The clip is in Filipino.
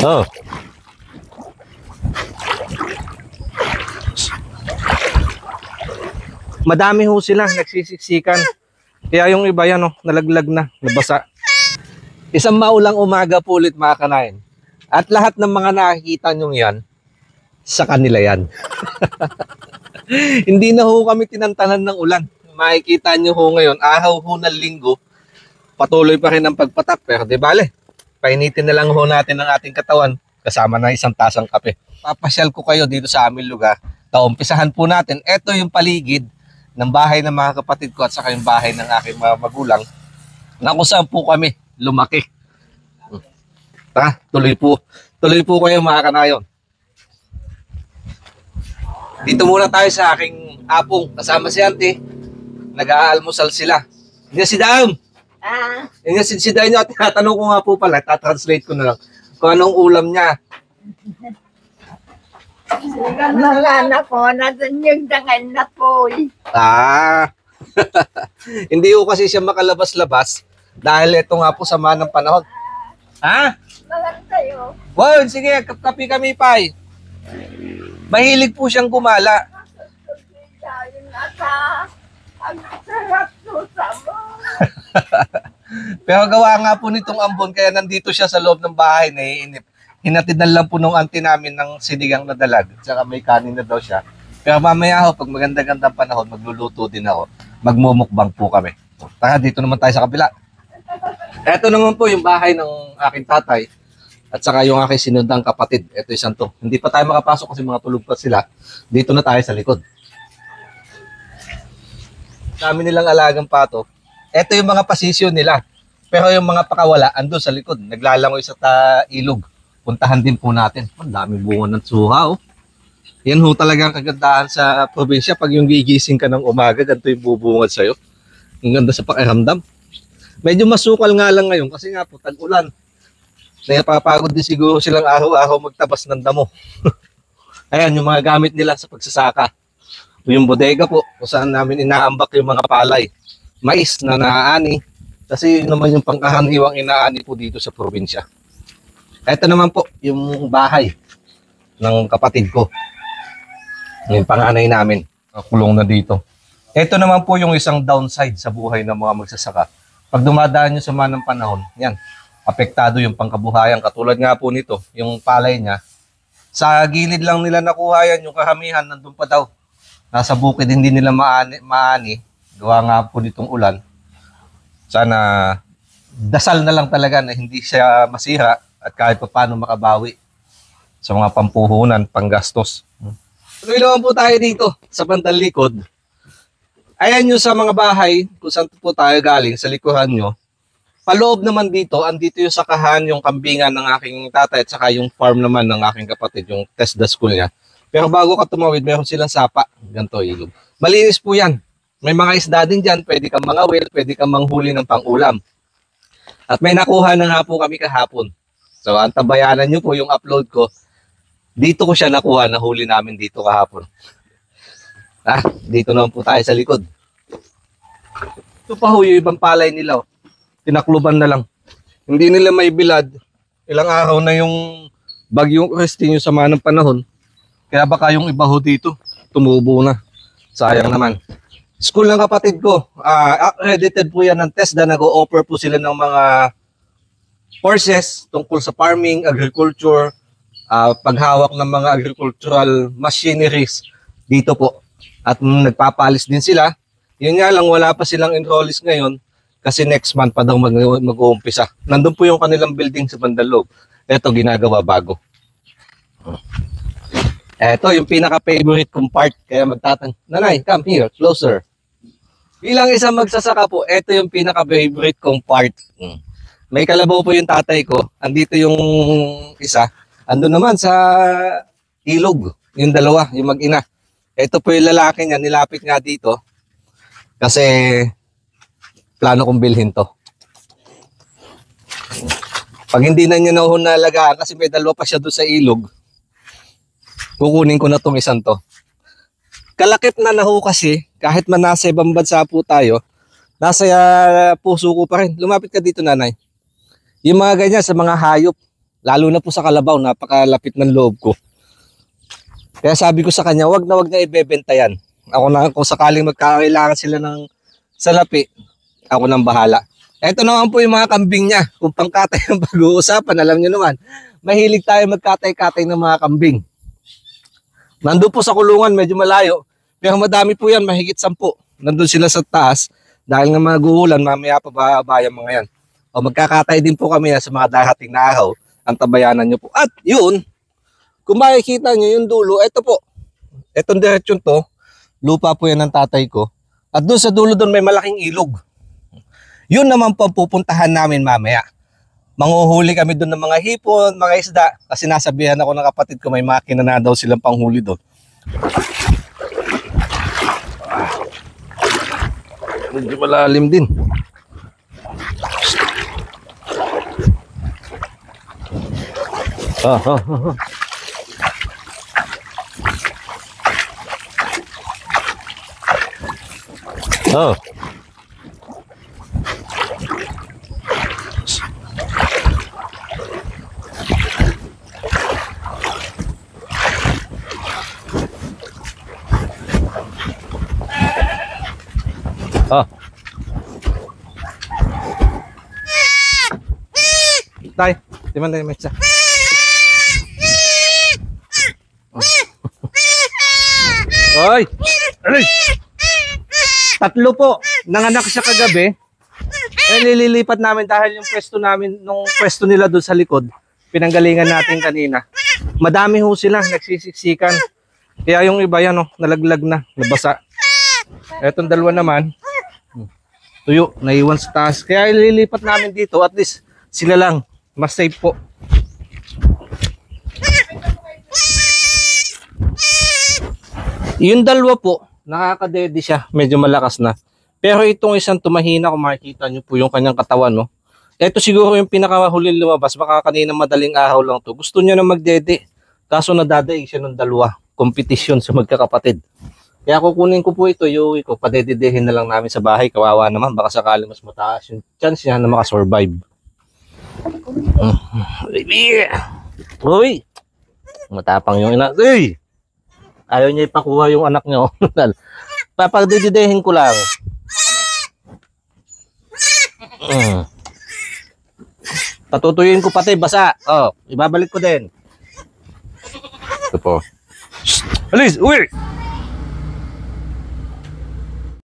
Oh. Madami ho sila, nagsisiksikan. Kaya yung iba yan, oh, nalaglag na, nabasa. Isang maulang umaga po ulit mga kanain. At lahat ng mga nakikita nyo yan, sa kanila yan. Hindi na ho kami tinantanan ng ulan. Makikita nyo ho ngayon, ahaw ho ng linggo, patuloy pa rin ang pagpatak. Pero di bale, painitin na lang ho natin ang ating katawan kasama na isang tasang kape. Papasyal ko kayo dito sa aming lugar. Umpisahan po natin. Ito yung paligid ng bahay ng mga kapatid ko at saka yung bahay ng aking mga magulang na kung saan po kami lumaki. Tara, tuloy po kayo mga kanayon. Dito muna tayo sa aking apong kasama si auntie. Nag-aalmusal sila. Hindi si Daum. Hindi si Daum niya. Tinatanong ko nga po pala, tatranslate ko na lang kung anong ulam niya. Mga anak ko, natin yung dangal na po. Hindi ko kasi siya makalabas-labas dahil ito nga po sama ng panahon. Maganda yun. Wow, sige, kapi kami pay. Mahilig po siyang gumala. Yung nasa, ang sarap susa mo. Pero gawa nga po nitong ambon, kaya nandito siya sa loob ng bahay, naiinip. Hinatid na lang po nung auntie namin ng sinigang na dalag. Tsaka may kanin na daw siya. Pero mamaya ho, pag maganda-gandang panahon, magluluto din ako. Magmumukbang po kami. Tara, dito naman tayo sa kabila. Ito naman po yung bahay ng aking tatay. At saka yung aking sinundang kapatid. Ito isang to. Hindi pa tayo makapasok kasi mga tulog pa sila. Dito na tayo sa likod. Kami nilang alagang pato. Ito yung mga pasisyon nila. Pero yung mga pakawala, andun sa likod. Naglalangoy sa ilog. Puntahan din po natin. Ang daming bunga ng tsuha, oh. Yan ho talaga ang kagandahan sa probinsya. Pag yung gigising ka ng umaga, ganito yung bubungad sa'yo. Ang ganda sa pakiramdam. Medyo masukal nga lang ngayon kasi nga po, tag-ulan. Napapagod din siguro silang araw-araw magtabas ng damo. Ayan, yung mga gamit nila sa pagsasaka. Yung bodega po, kung saan namin inaambak yung mga palay. Mais na naaani. Kasi yun naman yung pangkaraniwang inaani po dito sa probinsya. Ito naman po, yung bahay ng kapatid ko. Yung panganay namin, kulong na dito. Ito naman po yung isang downside sa buhay ng mga magsasaka. Pag dumadaan nyo sa manang panahon, yan, apektado yung pangkabuhayan. Katulad nga po nito, yung palay niya. Sa gilid lang nila nakuha yan, yung karamihan nandun pa daw. Nasa bukid, hindi nila maani. Gawa nga po nitong ulan. Sana dasal na lang talaga na hindi siya masira at kahit pa paano makabawi sa mga pampuhunan, panggastos. Tuloy naman po tayo dito sa bandang likod. Ayan yung sa mga bahay kung saan po tayo galing, sa likuran nyo. Paloob naman dito, andito yung sakahan, yung kambingan ng aking tatay at saka yung farm naman ng aking kapatid, yung TESDA school niya. Pero bago ka tumawid, meron silang sapa. Ganito, ilog. Malinis po yan. May mga isda din dyan, pwede kang mangawil, pwede kang manghuli ng pang-ulam. At may nakuha na nga po kami kahapon. So, antabayanan nyo po yung upload ko. Dito ko siya nakuha, nahuli namin dito kahapon. Dito naman po tayo sa likod. Ito pa ho yung ibang palay nila. Oh. Tinakluban na lang. Hindi nila may bilad. Ilang araw na yung bagyong Christine yung sama ng panahon. Kaya baka yung iba ho dito, tumubo na. Sayang naman. School ng kapatid ko, accredited po yan ng TESDA. Nag-o-offer po sila ng mga courses tungkol sa farming, agriculture, paghawak ng mga agricultural machineries dito po. At nagpapalis din sila. Yun nga lang, wala pa silang enrollees ngayon kasi next month pa daw mag-uumpisa. Nandun po yung kanilang building sa Bandalog. Ito, ginagawa bago. Ito, yung pinaka-favorite kong part. Kaya Nanay, come here, closer. Bilang isang magsasaka po, ito yung pinaka-favorite kong part. May kalabaw po yung tatay ko. Andito yung isa. Andun naman sa ilog. Yung dalawa, yung mag-ina. Ito po yung lalaki niya, nilapit nga dito. Kasi plano kong bilhin to. Pag hindi na niya nalagaan, kasi may dalawa pa siya doon sa ilog, kukunin ko na tong isang to. Kalakip na ho kasi, kahit man nasa ibang bansa po tayo, nasa puso ko pa rin. Lumapit ka dito, nanay. Yung mga ganyan sa mga hayop, Lalo na po sa kalabaw, napakalapit ng loob ko. Kaya sabi ko sa kanya, wag na ibebenta yan. Ako na, kung sakaling magkakailangan sila ng salapi, ako nang bahala. Ito naman po yung mga kambing niya. Kung pangkatay ang pag-uusapan, alam niyo naman, mahilig tayo magkatay-katay ng mga kambing. Nandun po sa kulungan, medyo malayo. Pero madami po yan, mahigit 10. Nandun sila sa taas. Dahil nga maguulan, mamaya pa bababa yung mga yan. O magkakatay din po kami sa mga darating na araw. Ang tabayanan nyo po. At yun, kung makikita nyo yung dulo, ito po. Itong diretsyon to, lupa po yan ng tatay ko. At doon sa dulo doon may malaking ilog. Yun naman po ang pupuntahan namin mamaya. Manguhuli kami doon ng mga hipon, mga isda. Kasi nasabihan ako ng kapatid ko may makina na daw silang panghuli doon. Medyo malalim din. Oh. Oh. Tay, di man tayo may isa. Hoy! Aray! 3 po. Nanganak siya kagabi. Eh, nililipat namin dahil yung pwesto namin, nung pwesto nila doon sa likod, pinanggalingan natin kanina. Madami ho sila, nagsisiksikan. Kaya yung iba yan, oh, nalaglag na, nabasa. Etong 2 naman, tuyo, naiwan sa taas. Kaya ililipat namin dito, at least sila lang, mas safe po. Yung 2 po, nakakadede siya, medyo malakas na. Pero itong isang tumahina, kung makikita nyo po yung kanyang katawan, no? Ito siguro yung pinakahuling lumabas, baka kanina madaling araw lang to. Gusto niya na magdede, kaso nadadaig siya ng 2, kompetisyon sa magkakapatid. Kaya kukunin ko po ito, iuwi ko, padededehin na lang namin sa bahay, kawawa naman, baka sakali mas mataas yung chance niya na makasurvive. Uy! Matapang yung ina. Uy! Ayaw niya ipakuha yung anak niya. Papagdididehin ko lang. Patutuyuin ko pati, basa. Oh, ibabalik ko din. Ito po. Alis! Uy!